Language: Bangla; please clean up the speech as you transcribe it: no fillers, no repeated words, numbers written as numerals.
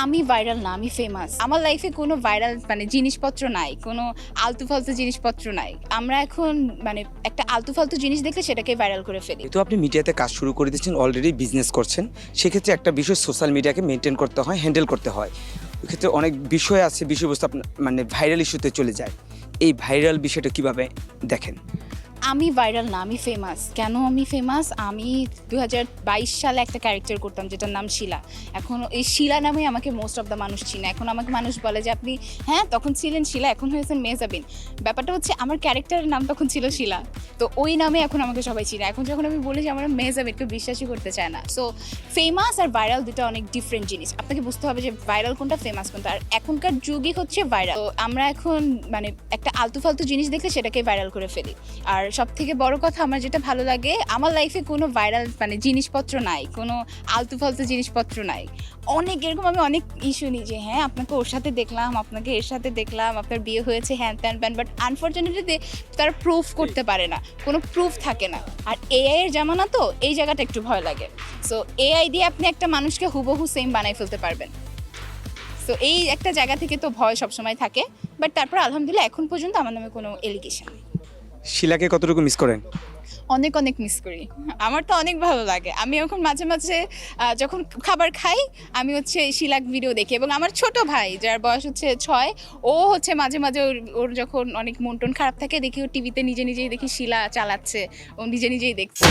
আমি ভাইরাল না, আমি ফেমাস। আমার লাইফে কোনো ভাইরাল জিনিসপত্র নাই, কোনো আলতু ফালতু জিনিসপত্র নাই। আমরা এখন একটা আলতু ফালতু জিনিস দেখলে সেটাকে ভাইরাল করে ফেলি। যেহেতু আপনি মিডিয়াতে কাজ শুরু করে দিয়েছেন, অলরেডি বিজনেস করছেন, সেক্ষেত্রে একটা বিষয় সোশ্যাল মিডিয়াকে মেনটেন করতে হয়, হ্যান্ডেল করতে হয়। ওইক্ষেত্রে অনেক বিষয় আছে, বিষয়বস্তু আপনার ভাইরাল ইস্যুতে চলে যায়। এই ভাইরাল বিষয়টা কিভাবে দেখেন? আমি ভাইরাল না, আমি ফেমাস। কেন আমি ফেমাস? আমি 2022 সালে একটা ক্যারেক্টার করতাম যেটার নাম শিলা। এখন এই শিলা নামে আমাকে মোস্ট অফ দ্য মানুষ চিনে। এখন আমাকে মানুষ বলে যে আপনি হ্যাঁ তখন ছিলেন শিলা, এখন হয়েছেন মেহজাবিন। ব্যাপারটা হচ্ছে আমার ক্যারেক্টারের নাম তখন ছিল শিলা, তো ওই নামে এখন আমাকে সবাই চিনে। এখন যখন আমি বলি যে আমার মেহজাবিন, কেউ বিশ্বাসই করতে চায় না। সো ফেমাস আর ভাইরাল দুটো অনেক ডিফারেন্ট জিনিস। আপনাকে বুঝতে হবে যে ভাইরাল কোনটা, ফেমাস কোনটা। আর এখনকার যুগই হচ্ছে ভাইরাল। তো আমরা এখন একটা আলতু ফালতু জিনিস দেখলে সেটাকে ভাইরাল করে ফেলি। আর সব থেকে বড় কথা, আমার যেটা ভালো লাগে, আমার লাইফে কোনো ভাইরাল জিনিসপত্র নাই, কোনো আলতু ফালতু জিনিসপত্র নাই। অনেক এরকম আমি অনেক ইস্যু নিই যে হ্যাঁ আপনাকে ওর সাথে দেখলাম, আপনাকে এর সাথে দেখলাম, আপনার বিয়ে হয়েছে, হ্যান ত্যান প্যান, বাট আনফর্চুনেটলি তারা প্রুফ করতে পারে না, কোনো প্রুফ থাকে না। আর এআই এর জামানা, তো এই জায়গাটা একটু ভয় লাগে। সো এআই দিয়ে আপনি একটা মানুষকে হুবহু সেম বানাই ফেলতে পারবেন। সো এই একটা জায়গা থেকে তো ভয় সবসময় থাকে, বাট তারপর আলহামদুলিল্লাহ এখন পর্যন্ত আমার নামে কোনো এলিগেশন নেই। শিলাকে কতটুকু মিস করেন? অনেক অনেক মিস করি। আমার তো অনেক ভালো লাগে। আমি এখন মাঝে মাঝে যখন খাবার খাই, আমি শিলাক ভিডিও দেখি। এবং আমার ছোট ভাই যার বয়স 6, ও মাঝে মাঝে ওর যখন অনেক মন টন খারাপ থাকে, দেখি ও টিভিতে নিজে নিজেই দেখি শিলা চালাচ্ছে, ও নিজে নিজেই দেখছে।